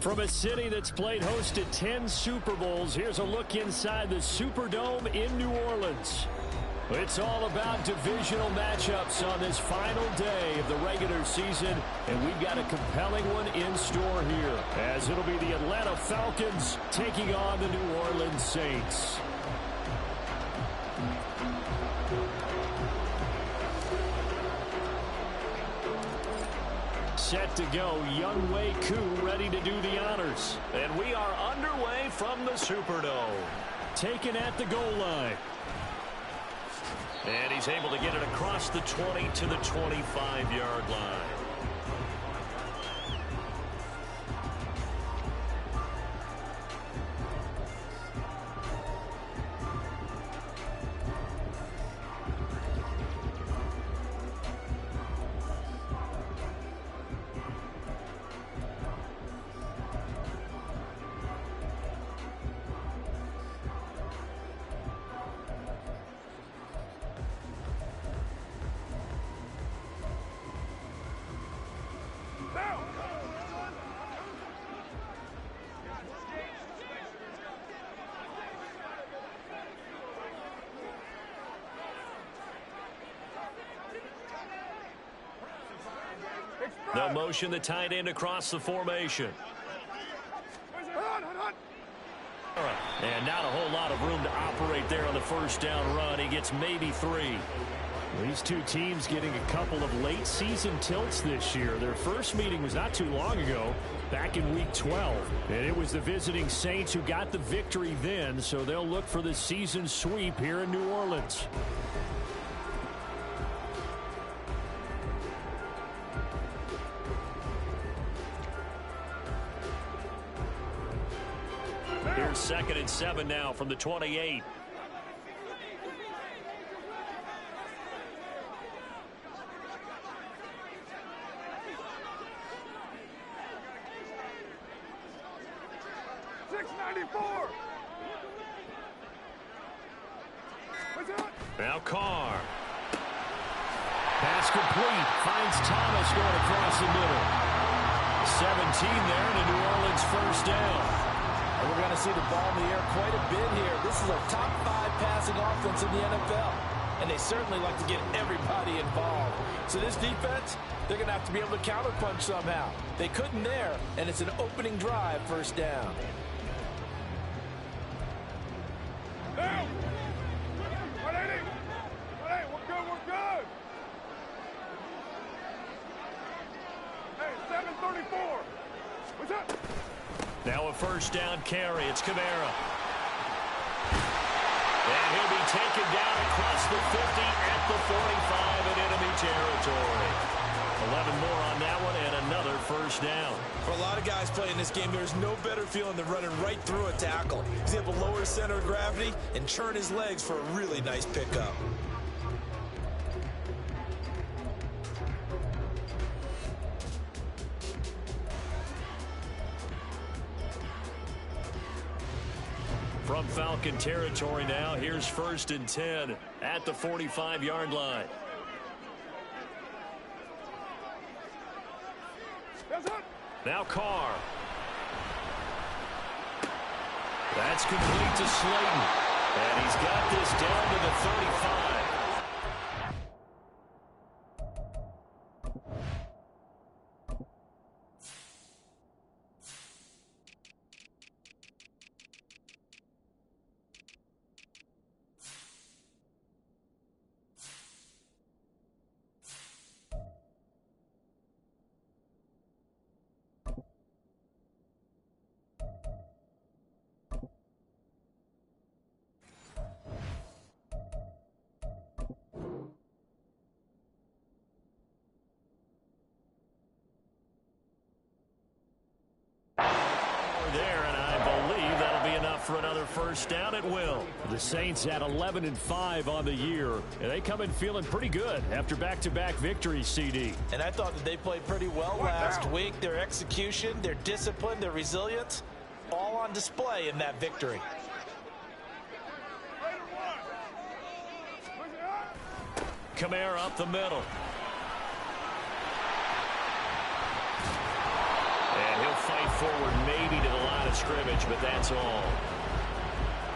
From a city that's played host to 10 Super Bowls, here's a look inside the Superdome in New Orleans. It's all about divisional matchups on this final day of the regular season, and we've got a compelling one in store here, as it'll be the Atlanta Falcons taking on the New Orleans Saints. Set to go, Younghoe Koo ready to do the honors. And we are underway from the Superdome. Taken at the goal line. And he's able to get it across the 20 to the 25-yard line. They'll motion the tight end across the formation. And not a whole lot of room to operate there on the first down run. He gets maybe 3. These two teams getting a couple of late season tilts this year. Their first meeting was not too long ago, back in week 12. And it was the visiting Saints who got the victory then, so they'll look for the season sweep here in New Orleans. Here's 2nd and 7 now from the 28. Now Carr. Pass complete. Finds Thomas going across the middle. 17 there, and a New Orleans first down. And we're going to see the ball in the air quite a bit here. This is a top 5 passing offense in the NFL. And they certainly like to get everybody involved. So this defense, they're going to have to be able to counterpunch somehow. They couldn't there, and it's an opening drive, first down. Down. 180. 180. We're good. We're good. Hey, 734. What's up? Now a first down carry. It's Kamara. And he'll be taken down across the 50 at the 45 in enemy territory. 11 more on that one and another first down. For a lot of guys playing this game, there's no better feeling than running right through a tackle. He's able to lower his center of gravity and churn his legs for a really nice pickup. From Falcon territory now, here's 1st and 10 at the 45-yard line. Now Carr. That's complete to Slayton. And he's got this down to the 35. For another first down at will. The Saints at 11-5 on the year, and they come in feeling pretty good after back-to-back victories, CD. And I thought that they played pretty well last week. Their execution, their discipline, their resilience, all on display in that victory. Kamara up the middle. And he'll fight forward maybe to the line of scrimmage, but that's all.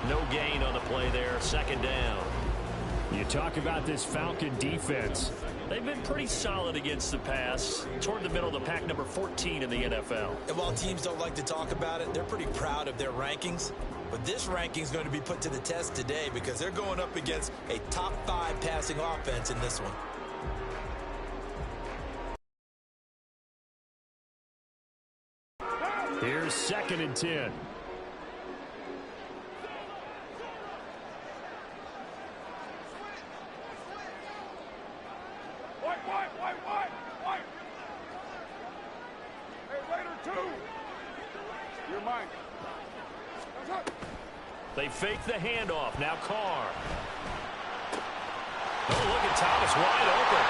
No gain on the play there. 2nd down. You talk about this Falcon defense. They've been pretty solid against the pass. Toward the middle of the pack, number 14 in the NFL. And while teams don't like to talk about it, they're pretty proud of their rankings. But this ranking is going to be put to the test today because they're going up against a top 5 passing offense in this one. Here's 2nd and 10. White. Hey, Raider 2. You're mine. They fake the handoff. Now Carr. Oh, look at Thomas wide open.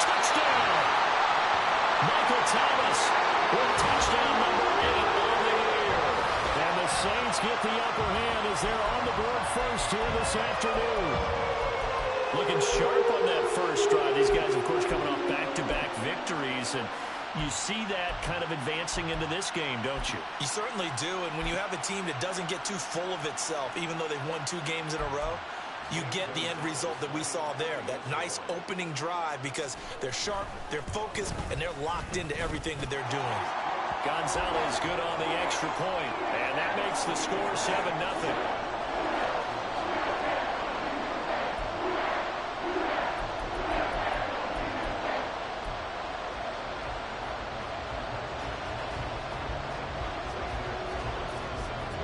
Touchdown. Michael Thomas with touchdown number 8 on the year. And the Saints get the upper hand as they're on the board first here this afternoon. Looking sharp on that first drive. These guys, of course, coming off back-to-back victories, and you see that kind of advancing into this game, don't you? You certainly do, and when you have a team that doesn't get too full of itself, even though they've won 2 games in a row, you get the end result that we saw there, that nice opening drive because they're sharp, they're focused, and they're locked into everything that they're doing. Gonzalez good on the extra point, and that makes the score 7-0.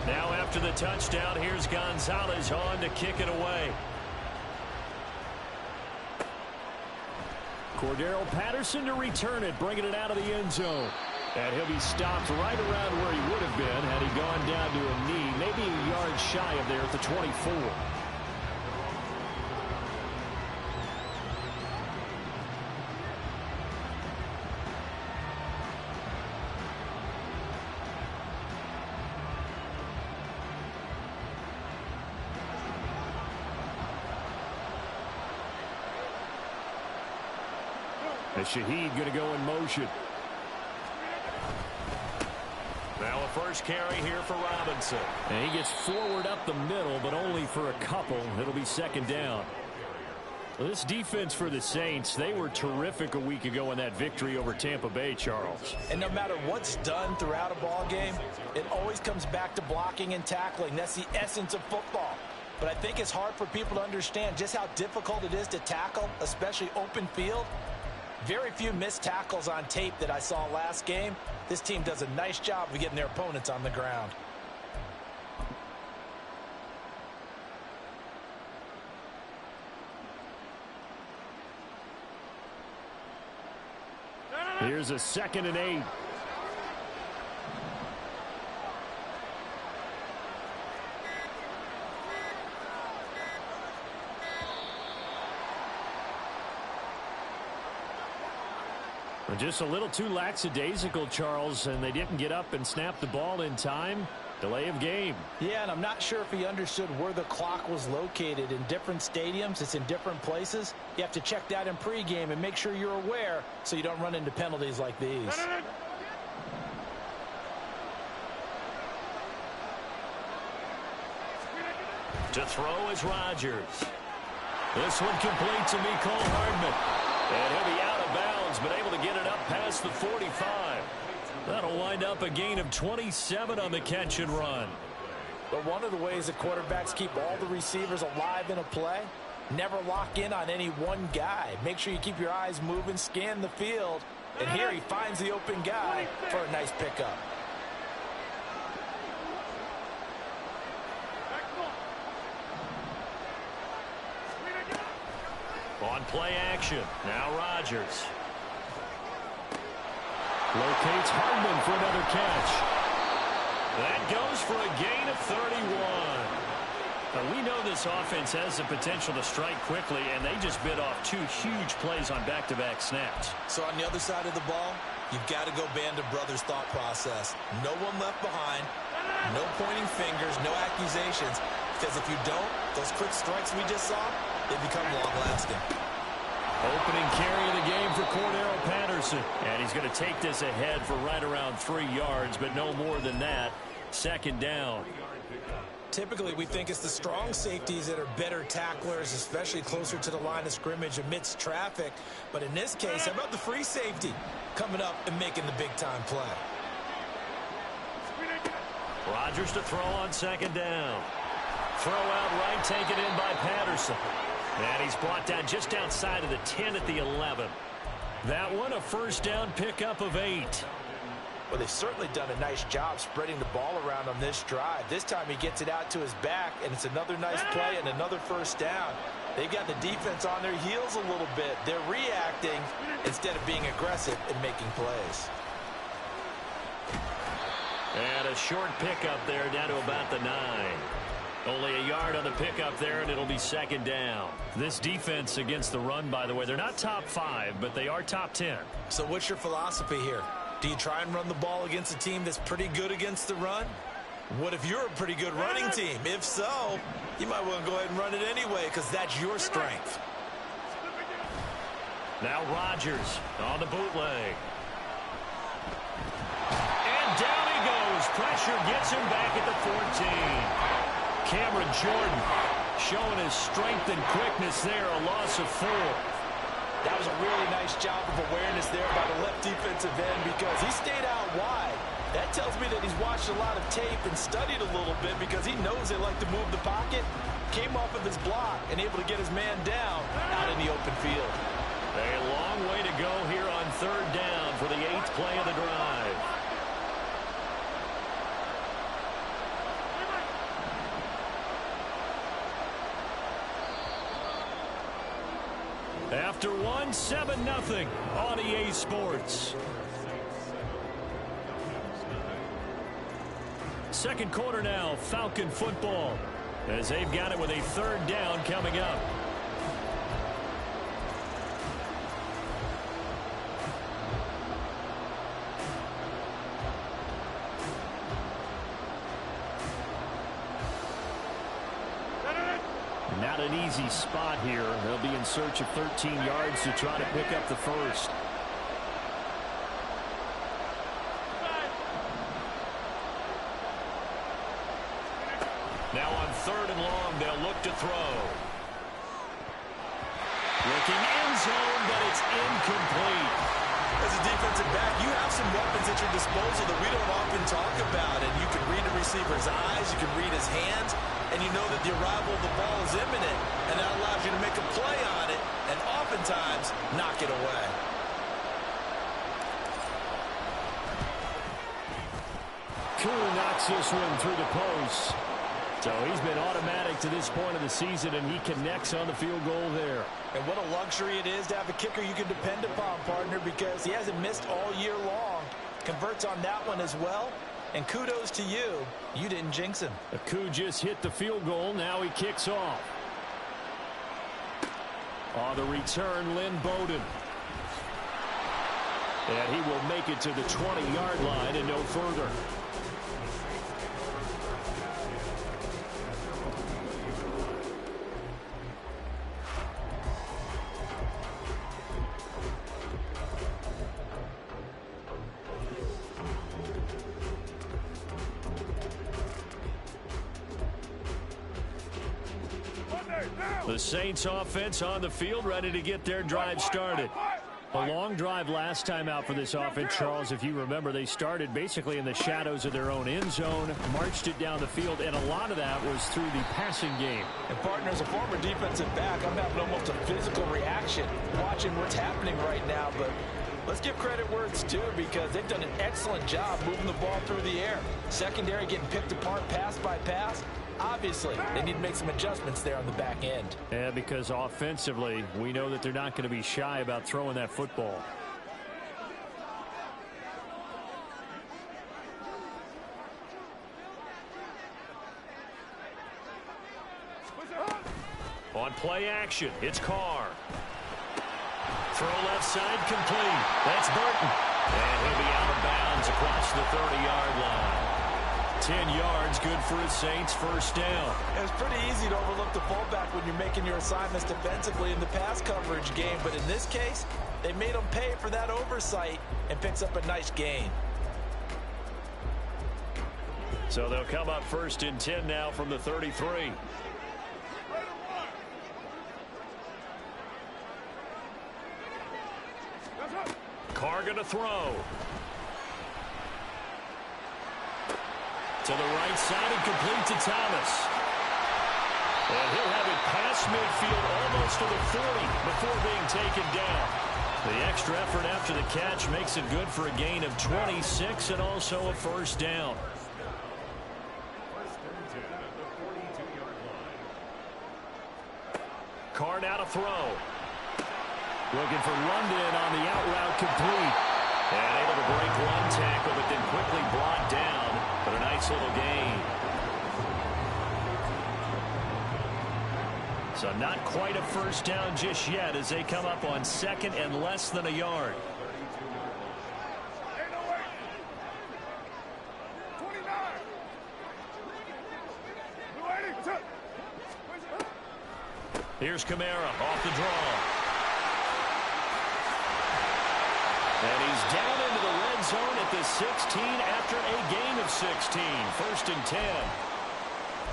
Now after the touchdown, here's Gonzalez on to kick it away. Cordero Patterson to return it, bringing it out of the end zone. And he'll be stopped right around where he would have been had he gone down to a knee, maybe a yard shy of there at the 24. And Shaheed going to go in motion. first carry here for Robinson. And he gets forward up the middle, but only for a couple. It'll be second down. Well, this defense for the Saints, they were terrific a week ago in that victory over Tampa Bay, Charles. And no matter what's done throughout a ball game, it always comes back to blocking and tackling. That's the essence of football. But I think it's hard for people to understand just how difficult it is to tackle, especially open field. Very few missed tackles on tape that I saw last game. This team does a nice job of getting their opponents on the ground. Here's a 2nd and 8. Just a little too lackadaisical, Charles, and they didn't get up and snap the ball in time. Delay of game. Yeah, and I'm not sure if he understood where the clock was located. In different stadiums, it's in different places. You have to check that in pregame and make sure you're aware so you don't run into penalties like these. To throw is Rodgers. This one complete to Mecole Hardman. And he'll be out of bounds, but able to get it up past the 45. That'll wind up a gain of 27 on the catch and run. But one of the ways that quarterbacks keep all the receivers alive in a play, never lock in on any one guy. Make sure you keep your eyes moving, scan the field. And here he finds the open guy for a nice pickup. On play action, now Rodgers. Locates Hardman for another catch. That goes for a gain of 31. Now, we know this offense has the potential to strike quickly, and they just bit off 2 huge plays on back-to-back snaps. So on the other side of the ball, you've got to go band of brothers thought process. No one left behind, no pointing fingers, no accusations. Because if you don't, those quick strikes we just saw, they become long-lasting. Opening carry of the game for Cordero Patterson. And he's going to take this ahead for right around 3 yards, but no more than that. Second down. Typically, we think it's the strong safeties that are better tacklers, especially closer to the line of scrimmage amidst traffic. But in this case, how about the free safety coming up and making the big-time play? Rodgers to throw on second down. Throw out right, taken in by Patterson. And he's brought down just outside of the 10 at the 11. That one, a first down pickup of 8. Well, they've certainly done a nice job spreading the ball around on this drive. This time he gets it out to his back, and it's another nice play and another first down. They've got the defense on their heels a little bit. They're reacting instead of being aggressive and making plays. And a short pickup there down to about the 9. Only a yard on the pickup there, and it'll be second down. This defense against the run, by the way, they're not top 5, but they are top 10. So what's your philosophy here? Do you try and run the ball against a team that's pretty good against the run? What if you're a pretty good running team? If so, you might want to go ahead and run it anyway because that's your strength. Now Rodgers on the bootleg. And down he goes. Pressure gets him back at the 14. Cameron Jordan showing his strength and quickness there, a loss of 4. That was a really nice job of awareness there by the left defensive end because he stayed out wide. That tells me that he's watched a lot of tape and studied a little bit because he knows they like to move the pocket. Came off of his block and able to get his man down out in the open field. A long way to go here on third down for the 8th play of the drive. After 1, 7-0 on EA Sports. Second quarter now, Falcon football, as they've got it with a third down coming up. Not an easy spot here. They'll be in search of 13 yards to try to pick up the first. Now on 3rd and long, they'll look to throw. Looking end zone, but it's incomplete. As a defensive back, you have some weapons at your disposal that we don't often talk about. And you can read the receiver's eyes, you can read his hands, and you know that the arrival of the ball is imminent. And that allows you to make a play on it and oftentimes knock it away. Koo knocks this one through the post. So he's been automatic to this point of the season, and he connects on the field goal there. And what a luxury it is to have a kicker you can depend upon, partner, because he hasn't missed all year long. Converts on that one as well. And kudos to you. You didn't jinx him. Koo just hit the field goal. Now he kicks off. On the return, Lynn Bowden. And he will make it to the 20-yard line and no further. The Saints offense on the field, ready to get their drive started. A long drive last time out for this offense, Charles. If you remember, they started basically in the shadows of their own end zone, marched it down the field, and a lot of that was through the passing game. And partner, as a former defensive back, I'm having almost a physical reaction watching what's happening right now. But let's give credit where it's due, because they've done an excellent job moving the ball through the air. Secondary getting picked apart pass by pass. Obviously, they need to make some adjustments there on the back end. Yeah, because offensively, we know that they're not going to be shy about throwing that football. On play action, it's Carr. Throw left side complete. That's Burton. And he'll be out of bounds across the 30-yard line. 10 yards, good for the Saints, first down. It's pretty easy to overlook the fullback when you're making your assignments defensively in the pass coverage game. But in this case, they made him pay for that oversight and picks up a nice gain. So they'll come up 1st and 10 now from the 33. Carr going to throw. To the right side and complete to Thomas. And he'll have it past midfield almost to the 40 before being taken down. The extra effort after the catch makes it good for a gain of 26 and also a first down. Carr now to throw. Looking for London on the out route, complete. And able to break one tackle, but then quickly brought down. But a nice little gain. So not quite a first down just yet as they come up on 2nd and less than a yard. Here's Kamara off the draw. And he's down into the red zone at the 16 after a gain of 16. 1st and 10.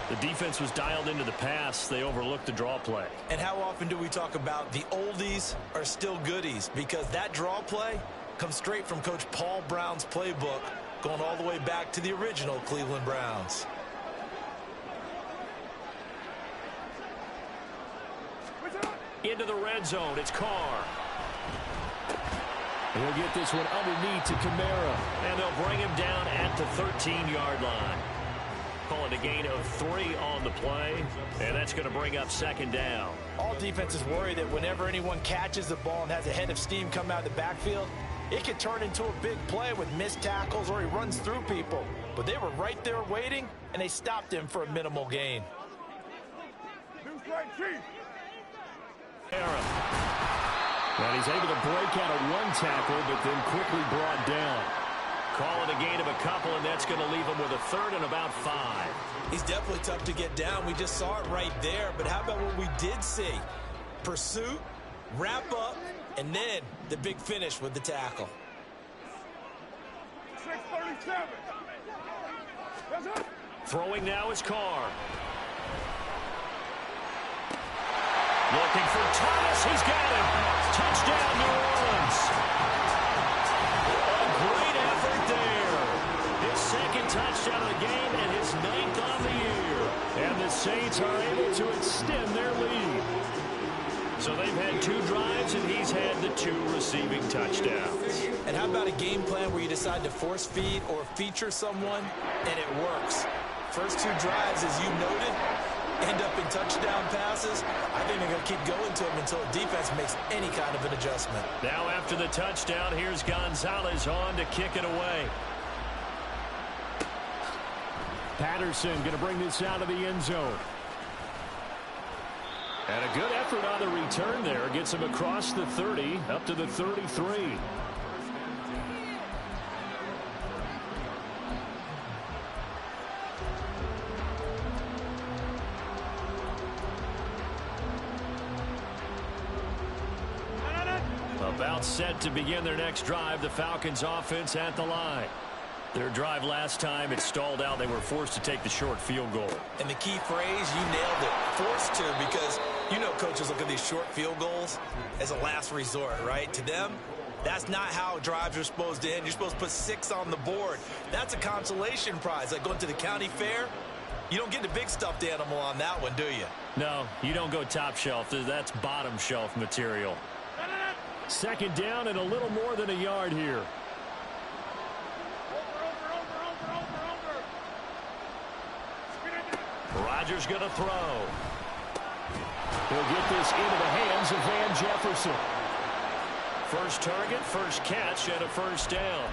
The defense was dialed into the pass. They overlooked the draw play. And how often do we talk about the oldies are still goodies? Because that draw play comes straight from Coach Paul Brown's playbook, going all the way back to the original Cleveland Browns. Into the red zone, it's Carr. He'll get this one underneath to Kamara. And they'll bring him down at the 13-yard line. Call it a gain of 3 on the play, and that's going to bring up 2nd down. All defenses worry that whenever anyone catches the ball and has a head of steam come out of the backfield, it could turn into a big play with missed tackles or he runs through people. But they were right there waiting, and they stopped him for a minimal gain. And he's able to break out of one tackle, but then quickly brought down. Call it a gain of a couple, and that's going to leave him with a 3rd and about 5. He's definitely tough to get down. We just saw it right there. But how about what we did see? Pursuit, wrap up, and then the big finish with the tackle. 6:37. Throwing now is Carr. Looking for Thomas. He's got him. Touchdown, New Orleans. A great effort there. His second touchdown of the game and his 9th on the year. And the Saints are able to extend their lead. So they've had 2 drives, and he's had the 2 receiving touchdowns. And how about a game plan where you decide to force feed or feature someone, and it works? First 2 drives, as you noted, end up in touchdown passes. I think they're going to keep going to them until the defense makes any kind of an adjustment. Now after the touchdown, here's Gonzalez on to kick it away. Patterson going to bring this out of the end zone. And a good effort on the return there. Gets him across the 30, up to the 33. About set to begin their next drive. The Falcons offense at the line. Their drive last time, it stalled out. They were forced to take the short field goal. And the key phrase, you nailed it, forced to, because you know coaches look at these short field goals as a last resort, right? To them, that's not how drives are supposed to end. You're supposed to put 6 on the board. That's a consolation prize. Like going to the county fair, you don't get the big stuffed animal on that one, do you? No, you don't go top shelf. That's bottom shelf material. Second down and a little more than a yard here. Rodgers going to throw. He'll get this into the hands of Van Jefferson. First target, first catch, and a first down.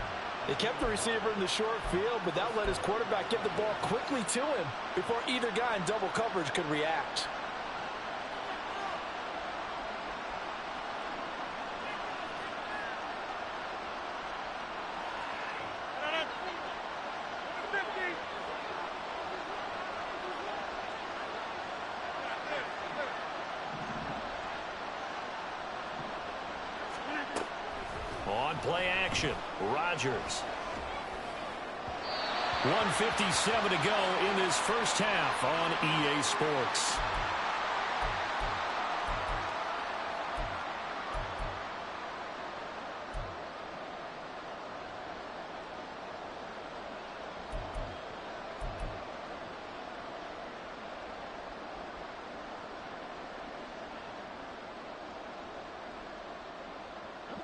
They kept the receiver in the short field, but that let his quarterback get the ball quickly to him before either guy in double coverage could react. On play action, Rodgers. 1:57 to go in this first half on EA Sports.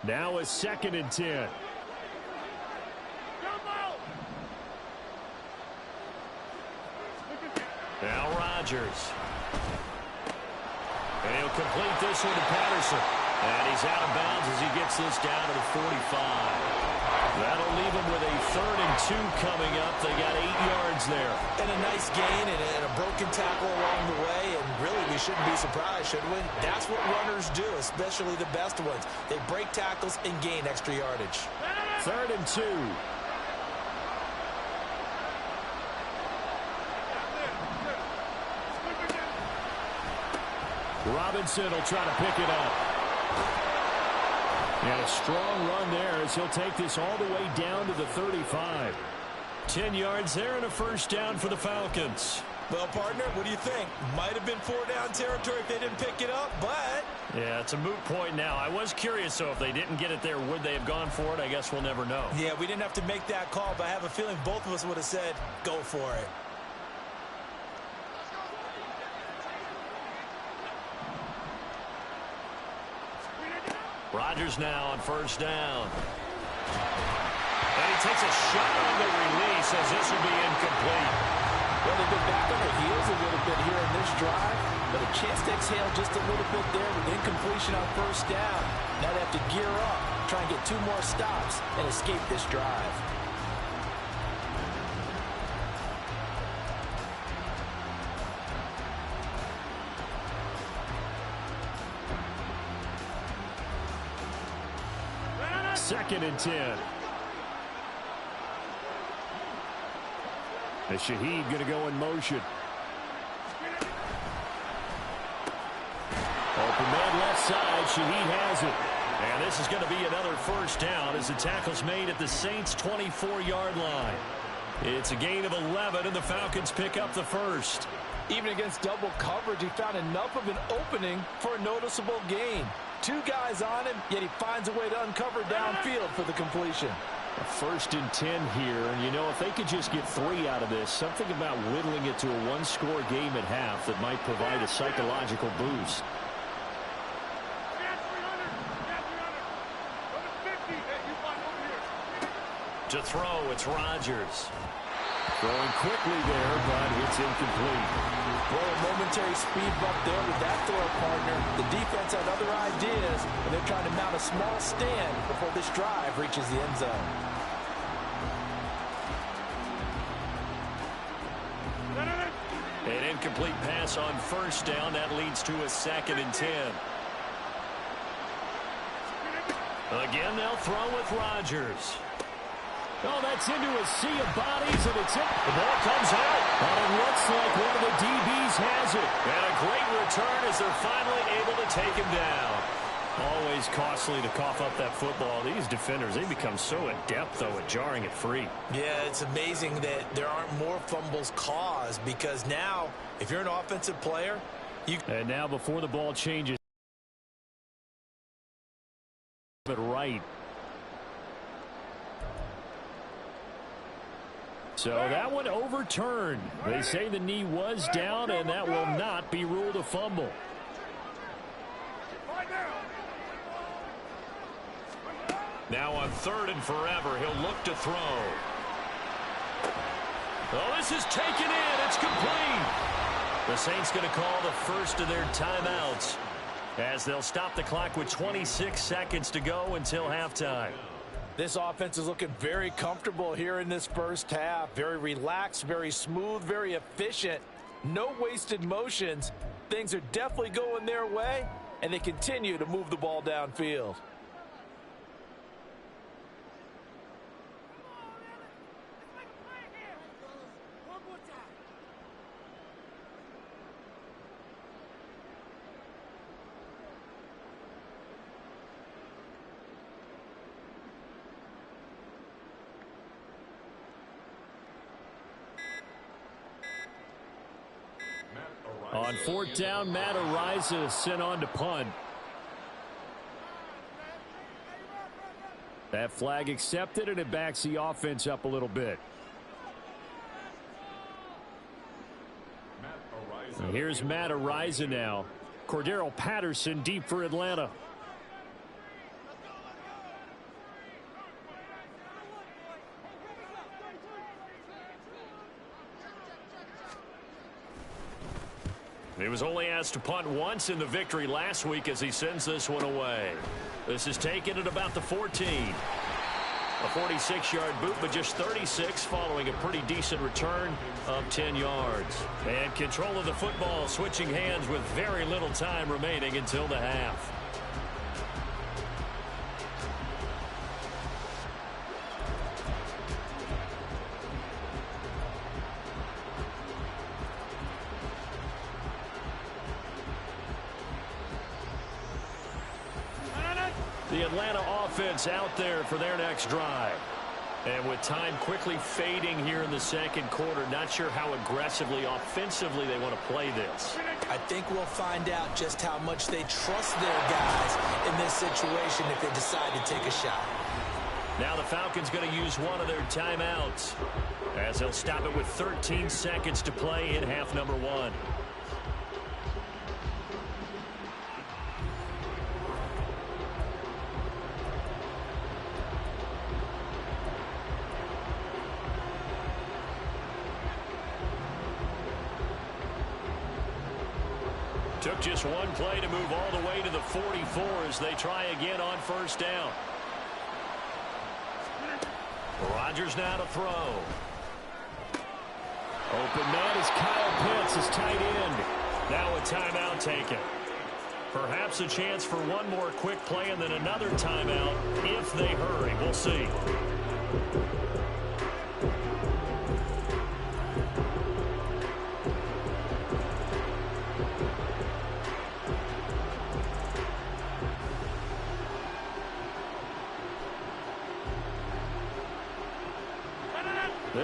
Now a 2nd and 10. Now Rodgers. And he'll complete this one to Patterson. And he's out of bounds as he gets this down to the 45. That'll leave him with a 3rd and 2 coming up. They got 8 yards there. And a nice gain and a broken tackle along the way. And really, we shouldn't be surprised, should we? That's what runners do, especially the best ones. They break tackles and gain extra yardage. 3rd and 2. Robinson will try to pick it up. And a strong run there as he'll take this all the way down to the 35. 10 yards there and a first down for the Falcons. Well, partner, what do you think? Might have been 4-down territory if they didn't pick it up, but... Yeah, it's a moot point now. I was curious, so if they didn't get it there, would they have gone for it? I guess we'll never know. Yeah, we didn't have to make that call, but I have a feeling both of us would have said, go for it. Rodgers now on first down. And he takes a shot on the release as this will be incomplete. Well, they've been back on their heels a little bit here in this drive, but a chance to exhale just a little bit there with incompletion on first down. Now they have to gear up, try and get 2 more stops, and escape this drive. Second and 10. And Shaheed going to go in motion. Open man left side. Shaheed has it. And this is going to be another first down as the tackle's made at the Saints' 24-yard line. It's a gain of 11, and the Falcons pick up the first. Even against double coverage, he found enough of an opening for a noticeable gain. 2 guys on him, yet he finds a way to uncover downfield for the completion. A 1st and 10 here, and you know, if they could just get 3 out of this, something about whittling it to a 1-score game at half that might provide a psychological boost. To throw, it's Rodgers. Throwing quickly there, but it's incomplete. Well, a momentary speed bump there with that throw partner. The defense had other ideas, and they're trying to mount a small stand before this drive reaches the end zone. An incomplete pass on 1st down. That leads to a 2nd and 10. Again, they'll throw with Rodgers. Oh, that's into a sea of bodies, and it's in. The ball comes out, and it looks like one of the DBs has it. And a great return as they're finally able to take him down. Always costly to cough up that football. These defenders, they become so adept, though, at jarring it free. Yeah, it's amazing that there aren't more fumbles caused, because now, if you're an offensive player, you... And now before the ball changes, but right. So that one overturned. They say the knee was down, and that will not be ruled a fumble. Now on 3rd and forever, he'll look to throw. Oh, this is taken in. It's complete. The Saints going to call the first of their timeouts as they'll stop the clock with 26 seconds to go until halftime. This offense is looking very comfortable here in this first half. Very relaxed, very smooth, very efficient. No wasted motions. Things are definitely going their way, and they continue to move the ball downfield. On 4th down, Matt Ariza is sent on to punt. That flag accepted, and it backs the offense up a little bit. And here's Matt Ariza now. Cordero Patterson deep for Atlanta. He was only asked to punt once in the victory last week as he sends this one away. This is taken at about the 14. A 46-yard boot, but just 36 following a pretty decent return of 10 yards. And control of the football switching hands with very little time remaining until the half. The Atlanta offense out there for their next drive. And with time quickly fading here in the 2nd quarter, not sure how aggressively, offensively they want to play this. I think we'll find out just how much they trust their guys in this situation if they decide to take a shot. Now the Falcons going to use one of their timeouts as they'll stop it with 13 seconds to play in half number 1. Took just one play to move all the way to the 44 as they try again on 1st down. Rodgers now to throw. Open man is Kyle Pitts, his tight end. Now a timeout taken. Perhaps a chance for one more quick play and then another timeout if they hurry. We'll see.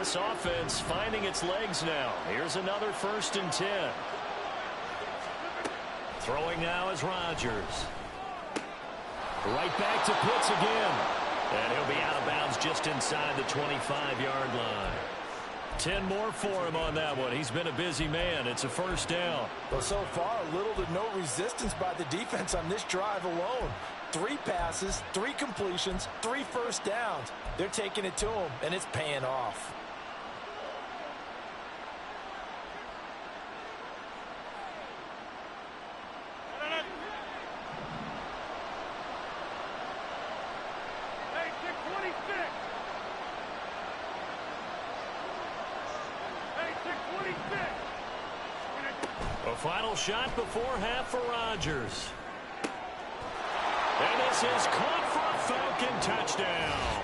this offense finding its legs now. Here's another 1st and 10. Throwing now is Rodgers. Right back to Pitts again. And he'll be out of bounds just inside the 25-yard line. 10 more for him on that one. He's been a busy man. It's a 1st down. Well, so far, little to no resistance by the defense on this drive alone. 3 passes, 3 completions, 3 1st downs. They're taking it to him, and it's paying off. A final shot before half for Rodgers. And this is caught for a Falcon touchdown.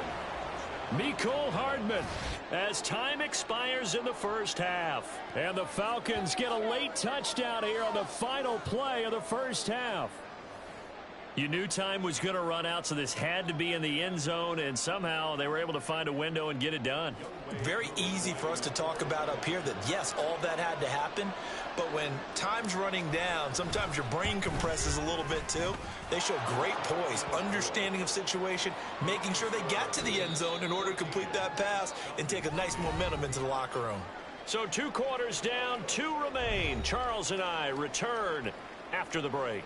Mecole Hardman as time expires in the 1st half. And the Falcons get a late touchdown here on the final play of the 1st half. You knew time was going to run out, so this had to be in the end zone, and somehow they were able to find a window and get it done. Very easy for us to talk about up here that, yes, all that had to happen, but when time's running down, sometimes your brain compresses a little bit too. They show great poise, understanding of situation, making sure they get to the end zone in order to complete that pass and take a nice momentum into the locker room. So 2 quarters down, 2 remain. Charles and I return after the break.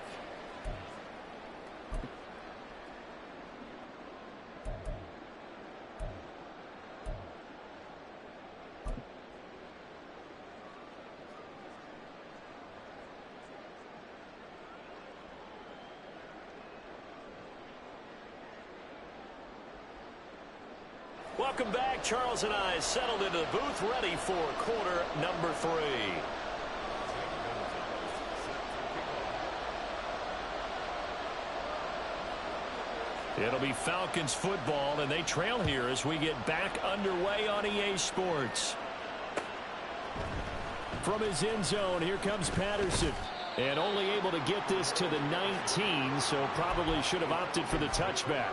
Welcome back. Charles and I settled into the booth, ready for quarter number 3. It'll be Falcons football, and they trail here as we get back underway on EA Sports. From his end zone, here comes Patterson. And only able to get this to the 19, so probably should have opted for the touchback.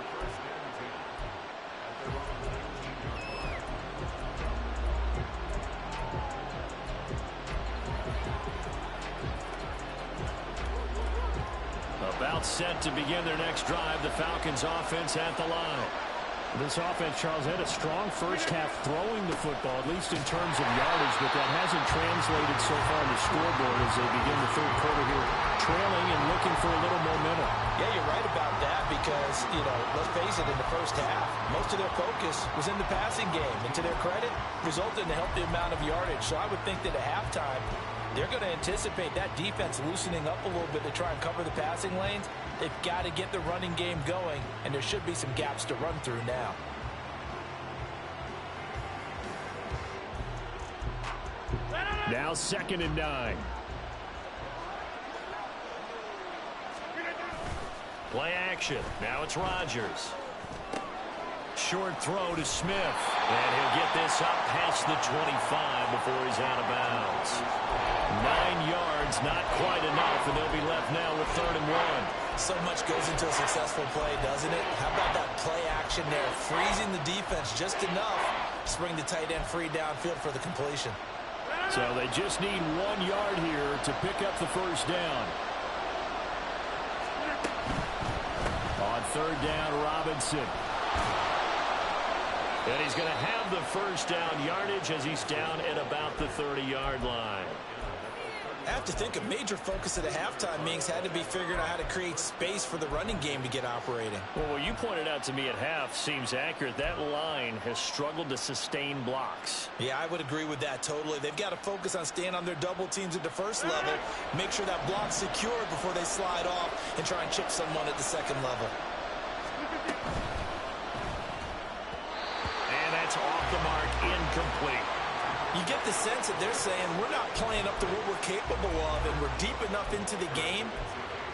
About set to begin their next drive, the Falcons offense at the line. This offense, Charles, had a strong 1st half throwing the football, at least in terms of yardage, but that hasn't translated so far on the scoreboard as they begin the 3rd quarter here, trailing and looking for a little momentum. Yeah, you're right about that because, let's face it, in the 1st half, most of their focus was in the passing game, and to their credit, resulted in a healthy amount of yardage. So I would think that at halftime, they're going to anticipate that defense loosening up a little bit to try and cover the passing lanes. They've got to get the running game going, and there should be some gaps to run through now. Now 2nd and 9. Play action. Now it's Rodgers. Short throw to Smith. And he'll get this up past the 25 before he's out of bounds. 9 yards, not quite enough, and they'll be left now with 3rd and 1. So much goes into a successful play, doesn't it? How about that play action there? Freezing the defense just enough to bring the tight end free downfield for the completion. So they just need 1 yard here to pick up the 1st down. On 3rd down, Robinson. And he's going to have the 1st down yardage as he's down at about the 30-yard line. I have to think a major focus at the halftime, Minks, had to be figuring out how to create space for the running game to get operating. Well, what you pointed out to me at half seems accurate. That line has struggled to sustain blocks. Yeah, I would agree with that totally. They've got to focus on staying on their double teams at the 1st level, make sure that block's secure before they slide off and try and chip someone at the 2nd level. And that's off the mark, incomplete. You get the sense that they're saying we're not playing up to what we're capable of, and we're deep enough into the game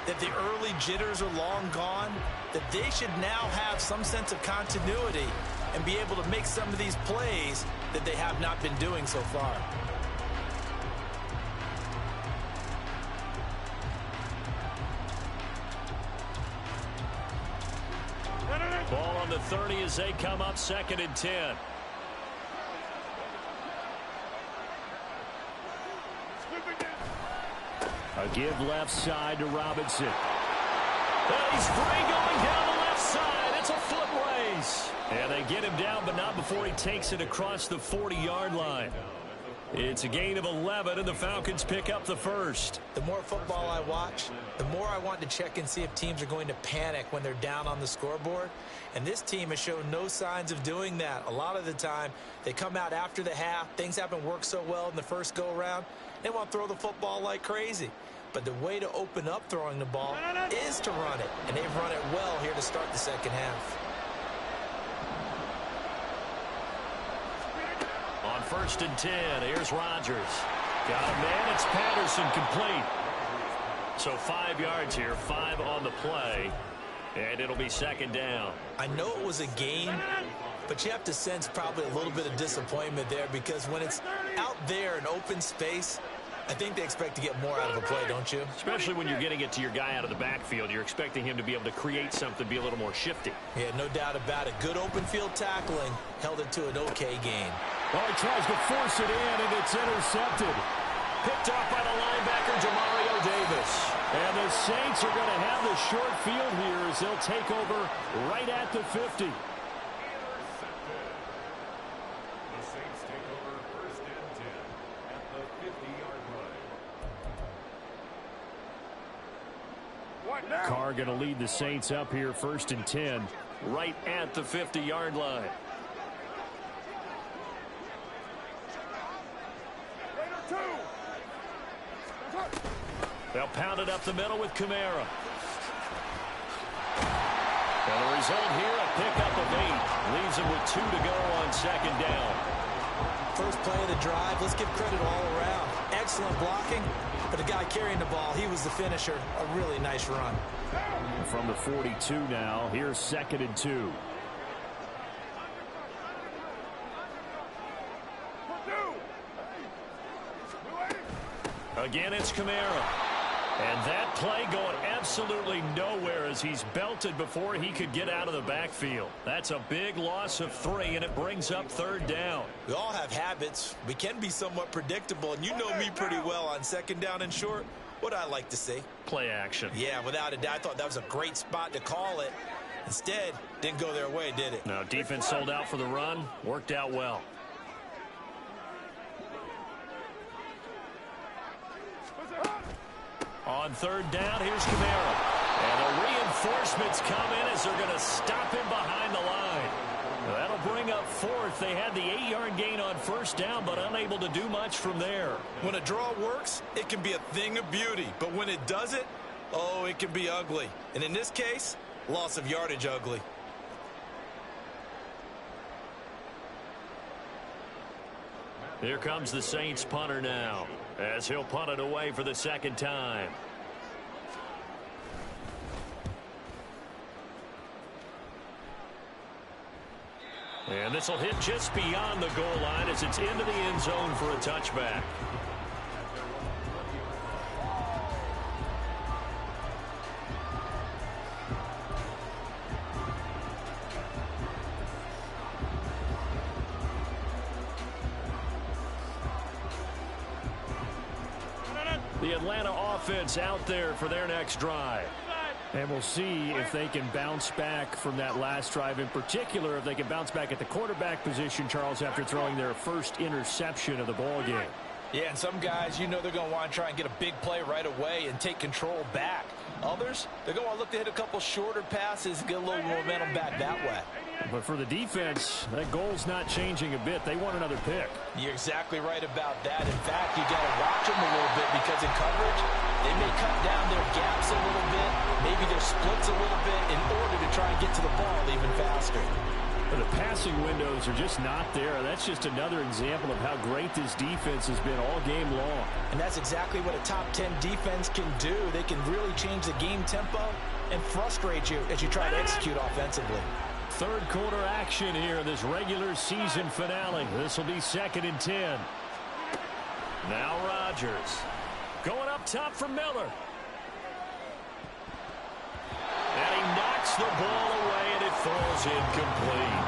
that the early jitters are long gone, that they should now have some sense of continuity and be able to make some of these plays that they have not been doing so far. Ball on the 30 as they come up 2nd and 10. A give left side to Robinson. And he's free going down the left side. It's a foot race. And they get him down, but not before he takes it across the 40-yard line. It's a gain of 11, and the Falcons pick up the first. The more football I watch, the more I want to check and see if teams are going to panic when they're down on the scoreboard. And this team has shown no signs of doing that. A lot of the time, they come out after the half. Things haven't worked so well in the first go-around. They want to throw the football like crazy. But the way to open up throwing the ball is to run it. And they've run it well here to start the second half. On 1st and 10, here's Rodgers. Got a man, it's Patterson, complete. So 5 yards here, 5 on the play, and it'll be second down. I know it was a gain, but you have to sense probably a little bit of disappointment there because when it's out there in open space, I think they expect to get more out of a play, don't you? Especially when you're getting it to your guy out of the backfield. You're expecting him to be able to create something, be a little more shifty. Yeah, no doubt about it. Good open field tackling held it to an okay gain. Well, he tries to force it in, and it's intercepted. Picked off by the linebacker, Demario Davis. And the Saints are going to have the short field here as they'll take over right at the 50. The Saints take over 1st and 10 at the 50-yard line. What now? Carr going to lead the Saints up here 1st and 10. Right at the 50-yard line. They'll pound it up the middle with Kamara. And the result here, a pickup of 8. Leaves him with 2 to go on second down. First play of the drive, let's give credit all around. Excellent blocking, but the guy carrying the ball, he was the finisher. A really nice run. From the 42 now, here's 2nd and 2. Again, it's Kamara. And that play going absolutely nowhere as he's belted before he could get out of the backfield. That's a big loss of 3, and it brings up 3rd down. We all have habits. We can be somewhat predictable, and you know me pretty well on 2nd down and short. What I like to see. Play action. Yeah, without a doubt. I thought that was a great spot to call it. Instead, didn't go their way, did it? No, defense sold out for the run. Worked out well. On 3rd down, here's Kamara. And the reinforcements come in as they're going to stop him behind the line. That'll bring up 4th. They had the 8-yard gain on 1st down, but unable to do much from there. When a draw works, it can be a thing of beauty. But when it doesn't, oh, it can be ugly. And in this case, loss of yardage ugly. Here comes the Saints punter now, as he'll punt it away for the 2nd time. And this will hit just beyond the goal line as it's into the end zone for a touchback. The Atlanta offense out there for their next drive. And we'll see if they can bounce back from that last drive. In particular, if they can bounce back at the quarterback position, Charles, after throwing their first interception of the ball game. Yeah, and some guys, you know they're going to want to try and get a big play right away and take control back. Others, they're going to look to hit a couple shorter passes and get a little momentum back that way. But for the defense, that goal's not changing a bit. They want another pick. You're exactly right about that. In fact, you got to watch them a little bit because in coverage, they may cut down their gaps a little bit, maybe their splits a little bit in order to try and get to the ball even faster. But the passing windows are just not there. That's just another example of how great this defense has been all game long. And that's exactly what a top 10 defense can do. They can really change the game tempo and frustrate you as you try to execute offensively. 3rd quarter action here in this regular season finale. This will be 2nd and 10. Now Rodgers. Going up top for Miller. And he knocks the ball away, and it falls incomplete.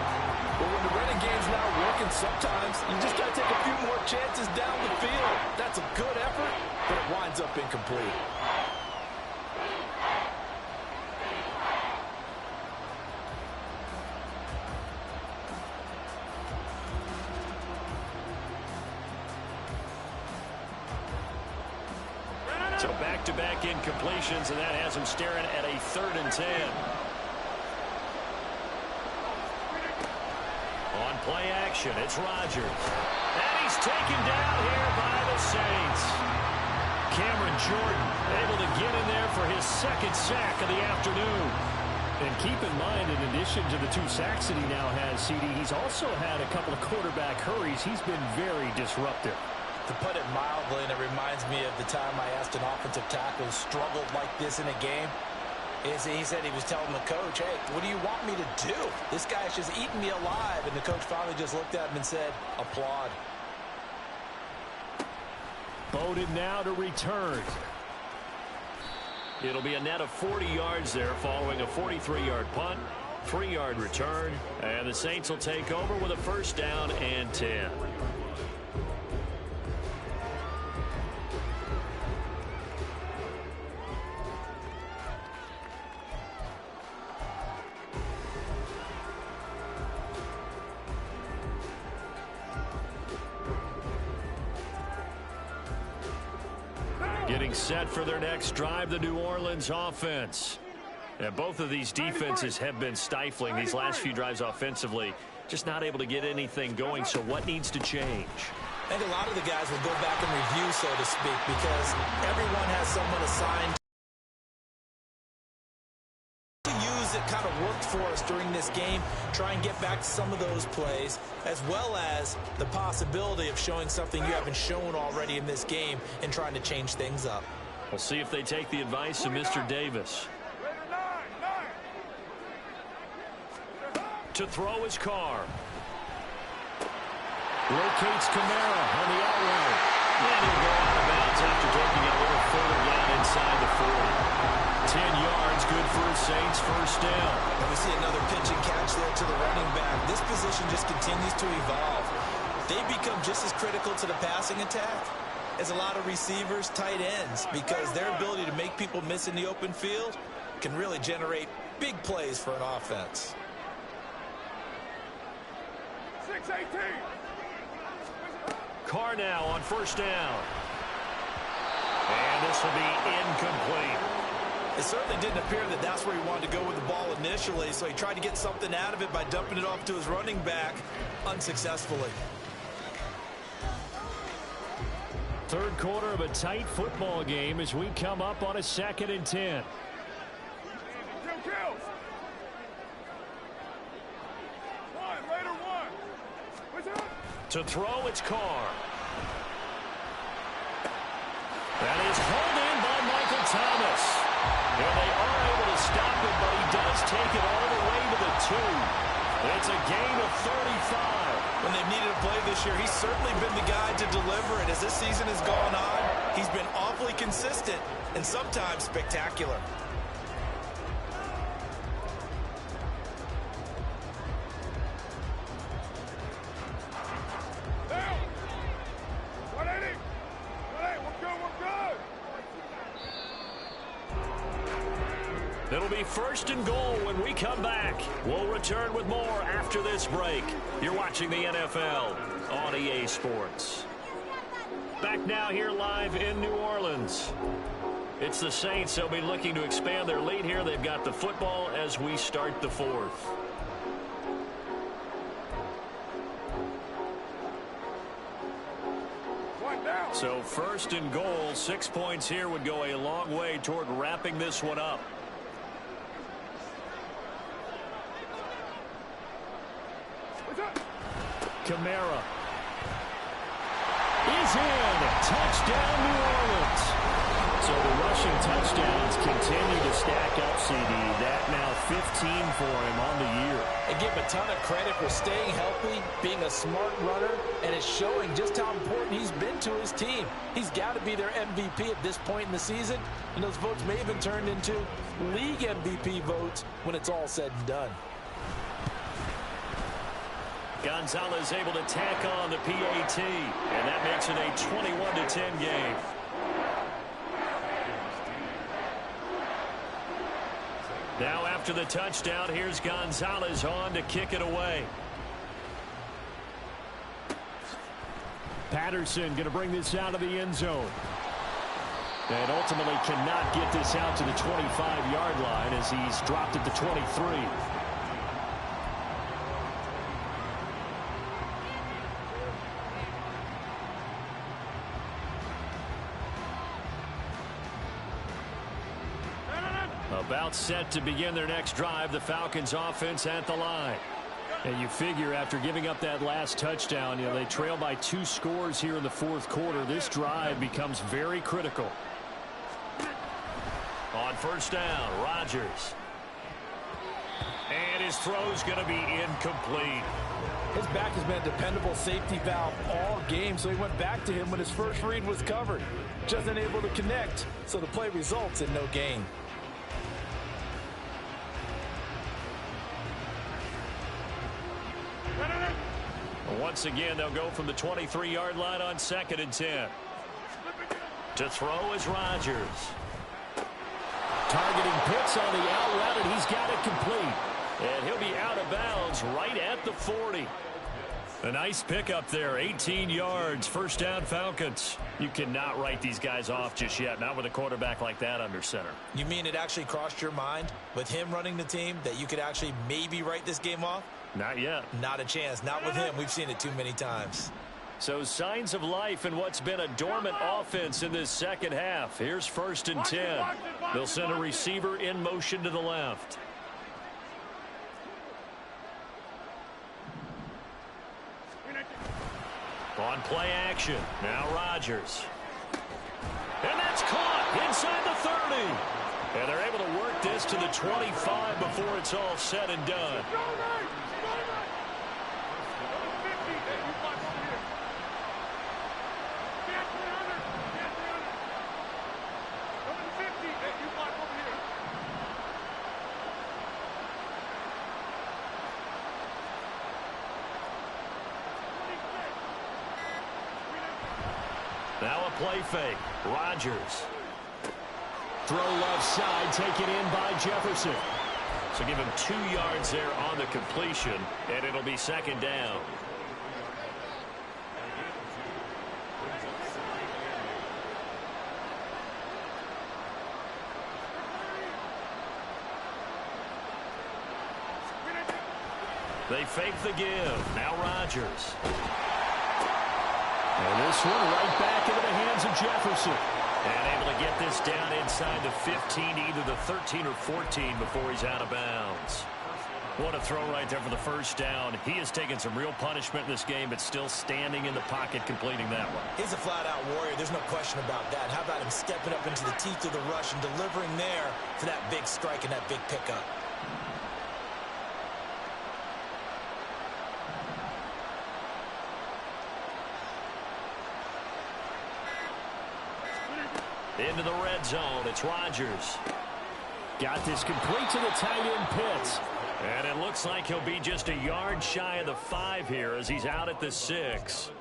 Well, when the running game's not working, sometimes you just got to take a few more chances down the field. That's a good effort, but it winds ends up incomplete. So back-to-back incompletions, and that has him staring at a 3rd and 10. On play action, it's Rodgers. And he's taken down here by the Saints. Cameron Jordan able to get in there for his 2nd sack of the afternoon. And keep in mind, in addition to the 2 sacks that he now has, CD, he's also had a couple of quarterback hurries. He's been very disruptive. To put it mildly, and it reminds me of the time I asked an offensive tackle who struggled like this in a game, he said he was telling the coach, hey, what do you want me to do? This guy's just eating me alive. And the coach finally just looked at him and said, applaud. Bowden now to return. It'll be a net of 40 yards there following a 43-yard punt, 3-yard return, and the Saints will take over with a 1st down and 10. Getting set for their next drive, the New Orleans offense. And both of these defenses have been stifling these last few drives offensively. Just not able to get anything going, so what needs to change? I think a lot of the guys will go back and review, so to speak, because everyone has someone assigned to use that kind of worked for us during this game. Try and get back to some of those plays, as well as the possibility of showing something you haven't shown already in this game and trying to change things up. We'll see if they take the advice of Mr. Davis. To throw his Carr. Locates Kamara on the out route. And he'll go out of bounds after taking it a little further down inside the 40. 10 yards, good for a Saints 1st down. And we see another pitch and catch there to the running back. This position just continues to evolve. They become just as critical to the passing attack as a lot of receivers, tight ends, because their ability to make people miss in the open field can really generate big plays for an offense. 6-18. Carr now on 1st down. And this will be incomplete. It certainly didn't appear that that's where he wanted to go with the ball initially, so he tried to get something out of it by dumping it off to his running back unsuccessfully. 3rd quarter of a tight football game as we come up on a 2nd and 10. To throw, it's Carr. That is hauled in by Michael Thomas. And they are able to stop it, but he does take it all the way to the 2. It's a gain of 35. When they've needed a play this year, he's certainly been the guy to deliver it. As this season has gone on, he's been awfully consistent and sometimes spectacular. It'll be 1st and goal when we come back. We'll return with more after this break. You're watching the NFL on EA Sports. Back now here live in New Orleans. It's the Saints. They'll be looking to expand their lead here. They've got the football as we start the 4th. So 1st and goal, 6 points here would go a long way toward wrapping this one up. Kamara is in. Touchdown, New Orleans. So the rushing touchdowns continue to stack up, CD. That now 15 for him on the year. And give him a ton of credit for staying healthy, being a smart runner, and it's showing just how important he's been to his team. He's got to be their MVP at this point in the season, and those votes may have been turned into league MVP votes when it's all said and done. Gonzalez able to tack on the PAT, and that makes it a 21-10 game. Now after the touchdown, here's Gonzalez on to kick it away. Patterson going to bring this out of the end zone. And ultimately cannot get this out to the 25-yard line as he's dropped at the 23. About set to begin their next drive, the Falcons offense at the line. And you figure after giving up that last touchdown, they trail by 2 scores here in the fourth quarter. This drive becomes very critical. On first down, Rodgers. And his throw's going to be incomplete. His back has been a dependable safety valve all game, so he went back to him when his first read was covered. Just unable to connect, so the play results in no gain. Once again, they'll go from the 23-yard line on 2nd and 10. To throw is Rodgers. Targeting Pitts on the out route, and he's got it complete. And he'll be out of bounds right at the 40. A nice pickup there, 18 yards, first down Falcons. You cannot write these guys off just yet, not with a quarterback like that under center. You mean it actually crossed your mind with him running the team that you could actually maybe write this game off? Not yet. Not a chance. Not with him. We've seen it too many times. So signs of life in what's been a dormant offense in this second half. Here's 1st and 10. They'll send a receiver in motion to the left. On play action. Now Rodgers. And that's caught inside the 30. And they're able to work this to the 25 before it's all said and done. Now a play fake. Rodgers. Throw left side, taken in by Jefferson. So give him 2 yards there on the completion, and it'll be 2nd down. They fake the give. Now Rodgers. And this one right back into the hands of Jefferson. And able to get this down inside the 15, either the 13 or 14 before he's out of bounds. What a throw right there for the first down. He has taken some real punishment in this game, but still standing in the pocket, completing that one. He's a flat-out warrior. There's no question about that. How about him stepping up into the teeth of the rush and delivering there for that big strike and that big pickup? Into the red zone, it's Rodgers. Got this complete to the tight end Pitts. And it looks like he'll be just a yard shy of the 5 here as he's out at the 6.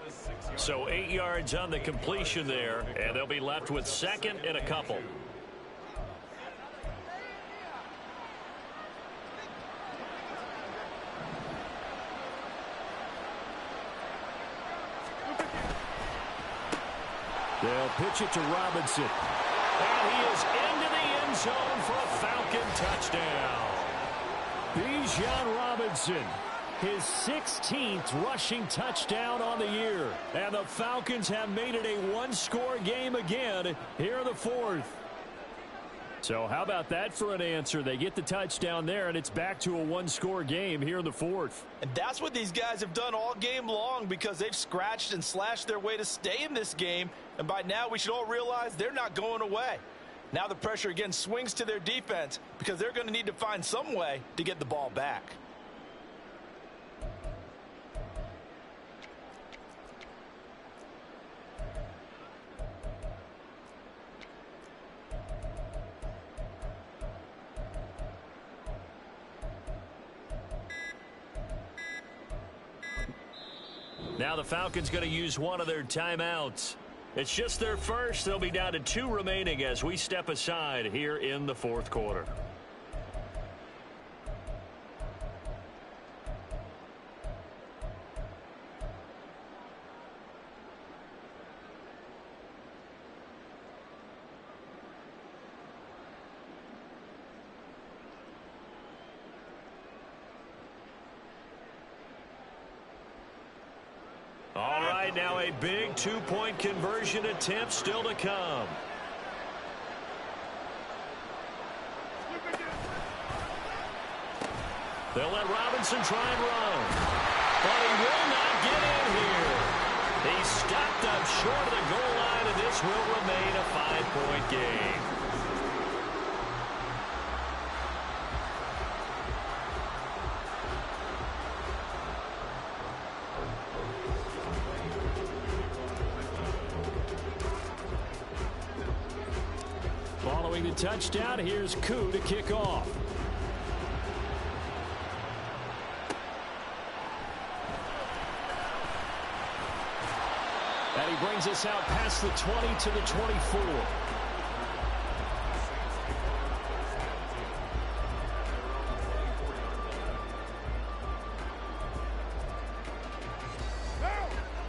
So 8 yards on the completion there, and they'll be left with 2nd and a couple. They'll pitch it to Robinson. And he is into the end zone for a Falcon touchdown. Bijan Robinson, his 16th rushing touchdown on the year. And the Falcons have made it a one-score game again here in the fourth. So how about that for an answer? They get the touchdown there, and it's back to a one-score game here in the fourth. And that's what these guys have done all game long because they've scratched and slashed their way to stay in this game. And by now, we should all realize they're not going away. Now the pressure again swings to their defense because they're going to need to find some way to get the ball back. Now the Falcons going to use one of their timeouts. It's just their first. They'll be down to 2 remaining as we step aside here in the fourth quarter. right, now a big two-point conversion attempt still to come. They'll let Robinson try and run. But he will not get in here. He stopped up short of the goal line, and this will remain a 5-point game. Following the touchdown, here's Hoe to kick off. And he brings us out past the 20 to the 24.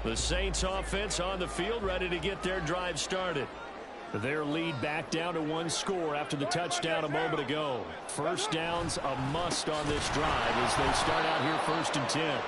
The Saints offense on the field, ready to get their drive started. Their lead back down to 1 score after the touchdown a moment ago. First down's a must on this drive as they start out here 1st and 10.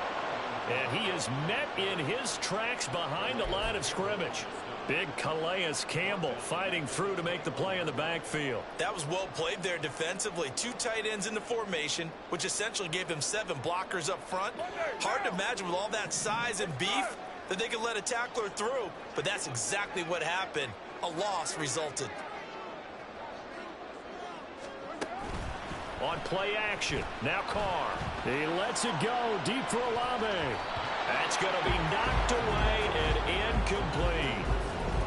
And he is met in his tracks behind the line of scrimmage. Big Calais Campbell fighting through to make the play in the backfield. That was well played there defensively. 2 tight ends in the formation, which essentially gave him 7 blockers up front. Hard to imagine with all that size and beef that they could let a tackler through, but that's exactly what happened. A loss resulted. On play action, now Carr. He lets it go deep for Olave. That's going to be knocked away and incomplete.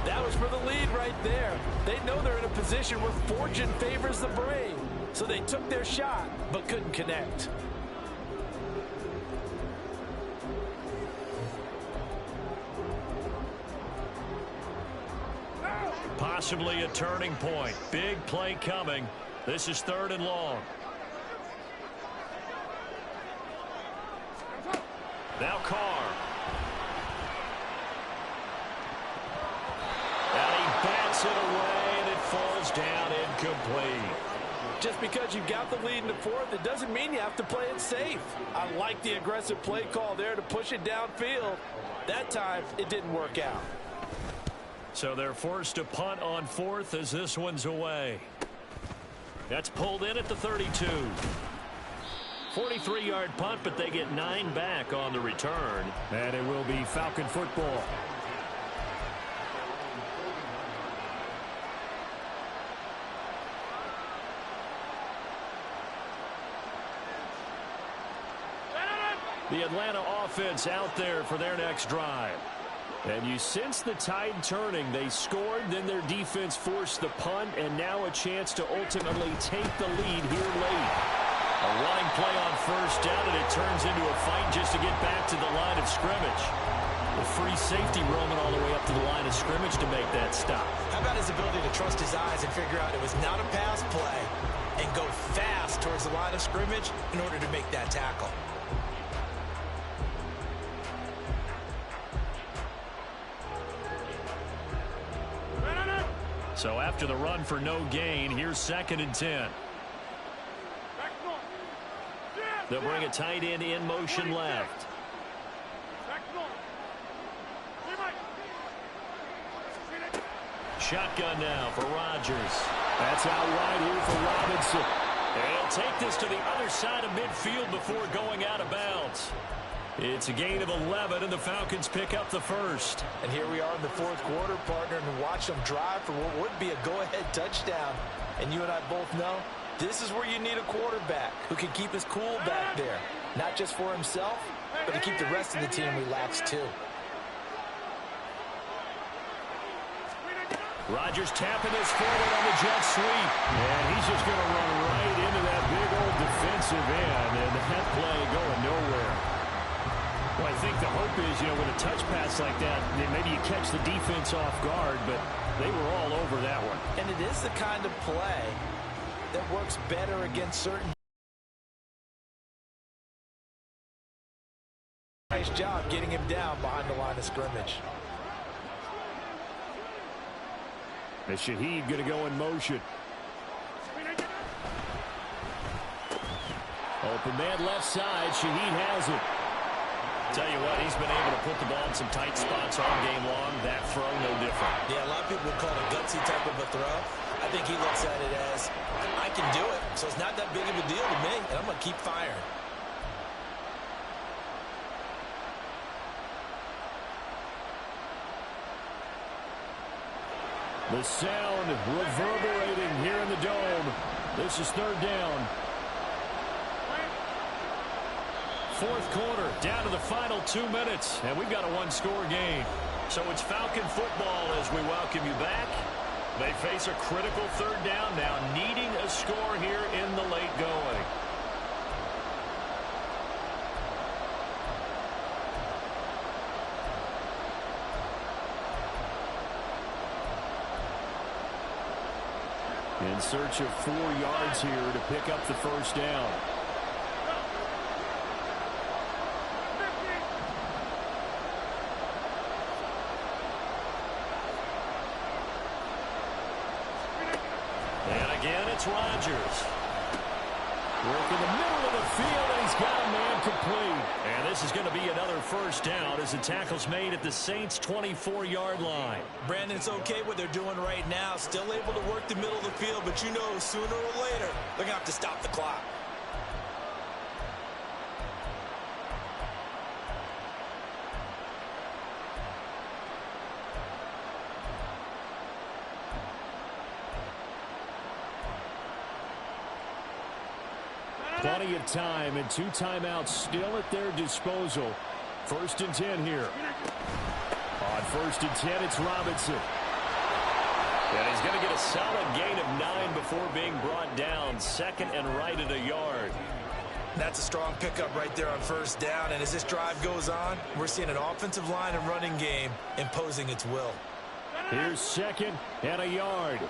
That was for the lead right there. They know they're in a position where fortune favors the brave. So they took their shot, but couldn't connect. Possibly a turning point. Big play coming. This is 3rd and long. Now Carr. And he bats it away, and it falls down incomplete. Just because you've got the lead in the 4th, it doesn't mean you have to play it safe. I like the aggressive play call there to push it downfield. That time, it didn't work out. So they're forced to punt on 4th as this one's away. That's pulled in at the 32. 43-yard punt, but they get 9 back on the return. And it will be Falcon football. The Atlanta offense out there for their next drive. And you sense the tide turning. They scored, then their defense forced the punt, and now a chance to ultimately take the lead here late. A running play on 1st down, and it turns into a fight just to get back to the line of scrimmage. The free safety roaming all the way up to the line of scrimmage to make that stop. How about his ability to trust his eyes and figure out it was not a pass play and go fast towards the line of scrimmage in order to make that tackle? So after the run for no gain, here's 2nd and 10. They'll bring a tight end in motion left. Shotgun now for Rodgers. That's out wide here for Robinson. And he'll take this to the other side of midfield before going out of bounds. It's a gain of 11, and the Falcons pick up the 1st. And here we are in the 4th quarter, partner, and watch them drive for what would be a go-ahead touchdown. And you and I both know this is where you need a quarterback who can keep his cool back there. Not just for himself, but to keep the rest of the team relaxed too. Rodgers tapping this forward on the jet sweep. And he's just going to run right into that big old defensive end, and that play going nowhere. Well, I think the hope is, with a touch pass like that, maybe you catch the defense off guard, but they were all over that one. And it is the kind of play that works better against certain. Nice job getting him down behind the line of scrimmage. And Shaheed going to go in motion. Open man left side. Shaheed has it. Tell you what, he's been able to put the ball in some tight spots all game long. That throw, no different. Yeah, a lot of people would call it a gutsy type of a throw. I think he looks at it as, I can do it, so it's not that big of a deal to me, and I'm going to keep firing. The sound reverberating here in the dome. This is third down. Fourth quarter, down to the final 2 minutes, and we've got a one-score game. So it's Falcon football as we welcome you back. They face a critical third down now, needing a score here in the late going. In search of 4 yards here to pick up the first down. And again, it's Rodgers. Work in the middle of the field, and he's got a man complete. And this is going to be another first down as the tackle's made at the Saints' 24-yard line. Brandon, it's okay what they're doing right now. Still able to work the middle of the field, but you know sooner or later they're going to have to stop the clock. Plenty of time and 2 timeouts still at their disposal. First and 10 here. On first and 10, it's Robinson. And he's going to get a solid gain of 9 before being brought down. Second and right at a yard. That's a strong pickup right there on first down. And as this drive goes on, we're seeing an offensive line and running game imposing its will. Here's second and a yard.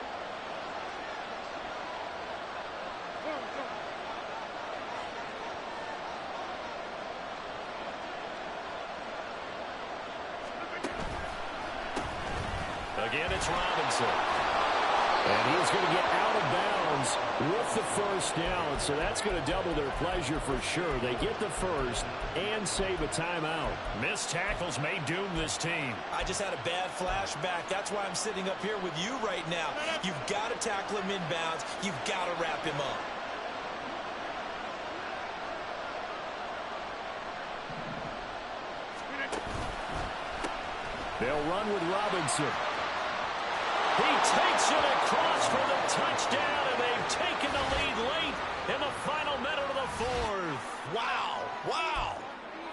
Again, it's Robinson. And he's going to get out of bounds with the first down. So that's going to double their pleasure for sure. They get the first and save a timeout. Missed tackles may doom this team. I just had a bad flashback. That's why I'm sitting up here with you right now. You've got to tackle him inbounds. You've got to wrap him up. They'll run with Robinson. He takes it across for the touchdown, and they've taken the lead late in the final minute of the fourth. Wow. Wow.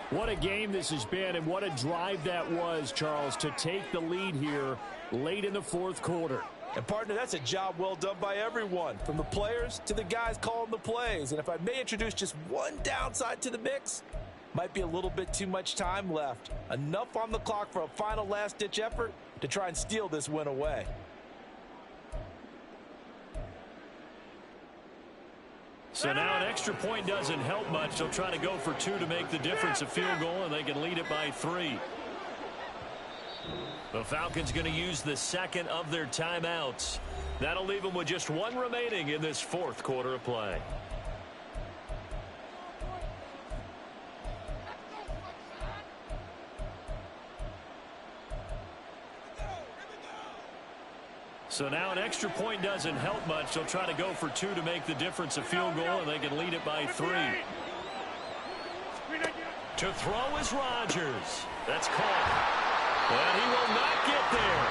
What a game this has been, and what a drive that was, Charles, to take the lead here late in the fourth quarter. And, partner, that's a job well done by everyone, from the players to the guys calling the plays. And if I may introduce just one downside to the mix, might be a little bit too much time left. Enough on the clock for a final last-ditch effort to try and steal this win away. So now an extra point doesn't help much. They'll try to go for 2 to make the difference a field goal, and they can lead it by 3. The Falcons going to use the second of their timeouts. That'll leave them with just 1 remaining in this fourth quarter of play. So now an extra point doesn't help much. They'll try to go for 2 to make the difference a field goal, and they can lead it by 3. To throw is Rodgers. That's caught. And he will not get there.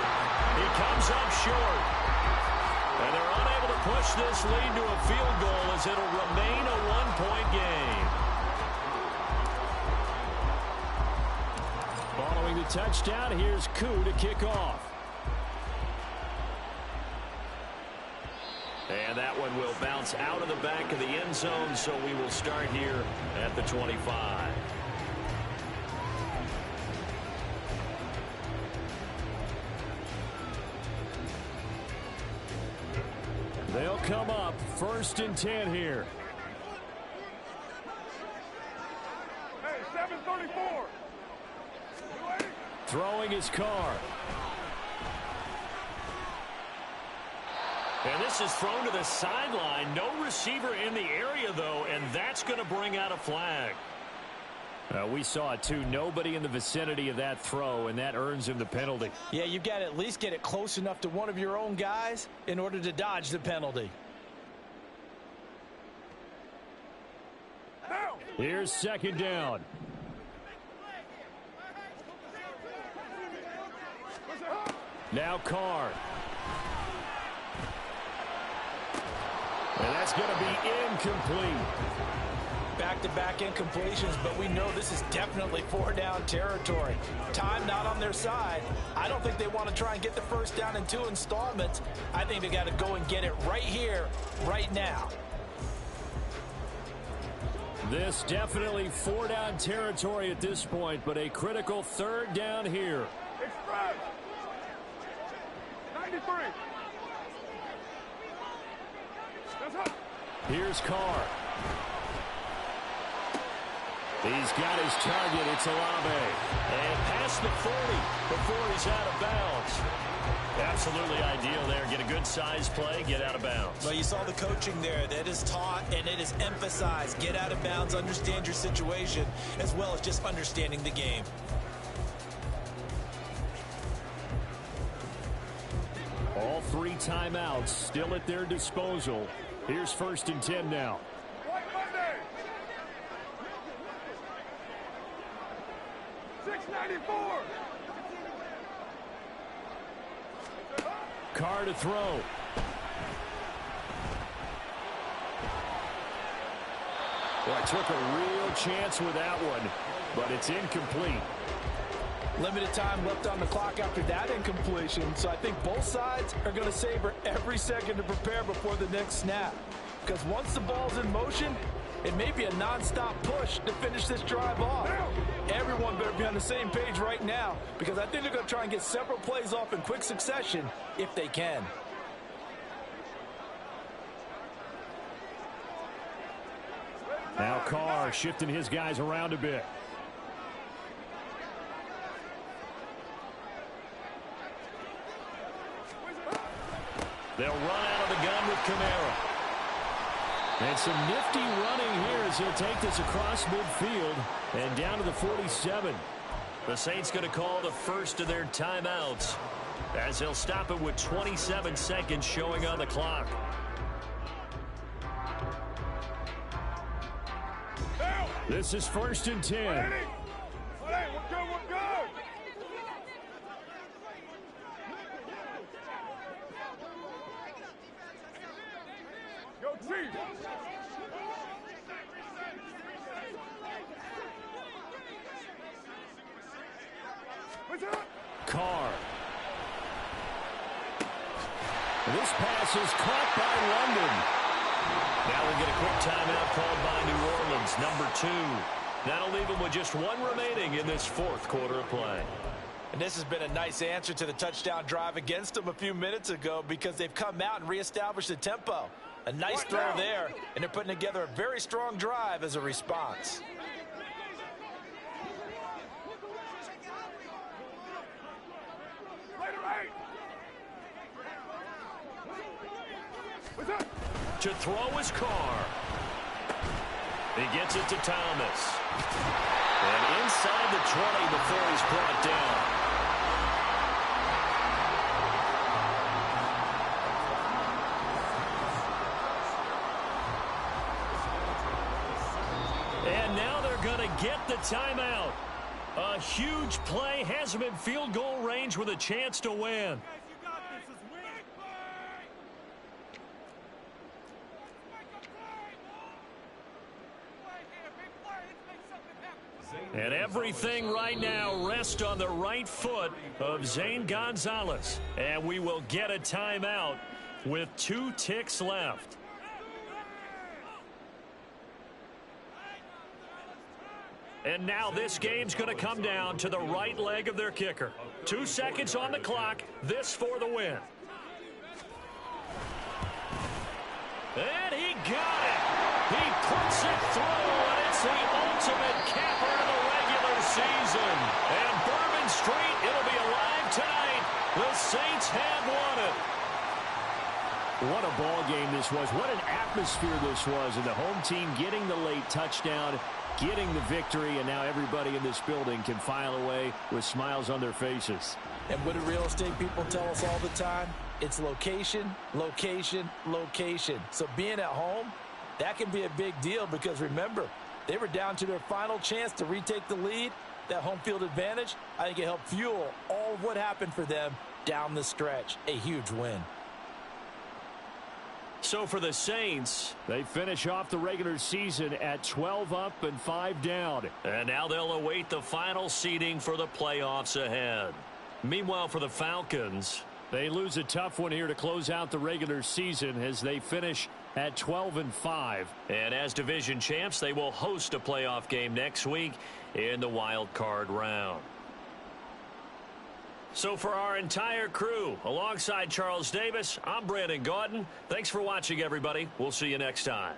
He comes up short. And they're unable to push this lead to a field goal as it'll remain a 1-point game. Following the touchdown, here's Koo to kick off. And that one will bounce out of the back of the end zone, so we will start here at the 25. They'll come up first and 10 here. Hey, 734. Throwing his car. And this is thrown to the sideline. No receiver in the area, though, and that's going to bring out a flag. We saw it too. Nobody in the vicinity of that throw, and that earns him the penalty. Yeah, you've got to at least get it close enough to one of your own guys in order to dodge the penalty. Here's second down. Now Carr. And that's going to be incomplete. Back-to-back incompletions, but we know this is definitely four-down territory. Time not on their side. I don't think they want to try and get the first down in 2 installments. I think they got to go and get it right here, right now. This definitely four-down territory at this point, but a critical third down here. Express! 93! That's up! Here's Carr. He's got his target. It's Olave. And past the 40 before he's out of bounds. Absolutely ideal there. Get a good size play, get out of bounds. Well, you saw the coaching there. That is taught and it is emphasized. Get out of bounds, understand your situation, as well as just understanding the game. All 3 timeouts still at their disposal. Here's 1st and 10 now. White Monday! 694! Carr to throw. Boy, took a real chance with that one, but it's incomplete. Limited time left on the clock after that incompletion, so I think both sides are going to savor every second to prepare before the next snap. Because once the ball's in motion, it may be a non-stop push to finish this drive off. Everyone better be on the same page right now, because I think they're going to try and get several plays off in quick succession if they can. Now Carr shifting his guys around a bit. They'll run out of the gun with Kamara. And some nifty running here as he'll take this across midfield and down to the 47. The Saints going to call the first of their timeouts as they'll stop it with 27 seconds showing on the clock. This is 1st and 10. Carr. This pass is caught by London. Now we'll get a quick timeout called by New Orleans, number 2. That'll leave them with just 1 remaining in this 4th quarter of play. And this has been a nice answer to the touchdown drive against them a few minutes ago, because they've come out and reestablished the tempo. A nice throw there, and they're putting together a very strong drive as a response. To throw is Carr. He gets it to Thomas. And inside the 20 before he's brought down. And now they're going to get the timeout. A huge play has him in field goal range with a chance to win. And everything right now rests on the right foot of Zane Gonzalez. And we will get a timeout with 2 ticks left. And now this game's going to come down to the right leg of their kicker. 2 seconds on the clock. This for the win. And he got it. He puts it through, and it's the ultimate capper of the regular season. And Bourbon Street, it'll be alive tonight. The Saints have won it. What a ball game this was. What an atmosphere this was. And the home team getting the late touchdown getting the victory, and now everybody in this building can file away with smiles on their faces. And what do real estate people tell us all the time? It's location, location, location. So being at home, that can be a big deal because, remember, they were down to their final chance to retake the lead. That home field advantage, I think it helped fuel all of what happened for them down the stretch. A huge win. So for the Saints, they finish off the regular season at 12 up and 5 down. And now they'll await the final seeding for the playoffs ahead. Meanwhile, for the Falcons, they lose a tough one here to close out the regular season as they finish at 12 and 5. And as division champs, they will host a playoff game next week in the wild card round. So for our entire crew, alongside Charles Davis, I'm Brandon Gaudin. Thanks for watching, everybody. We'll see you next time.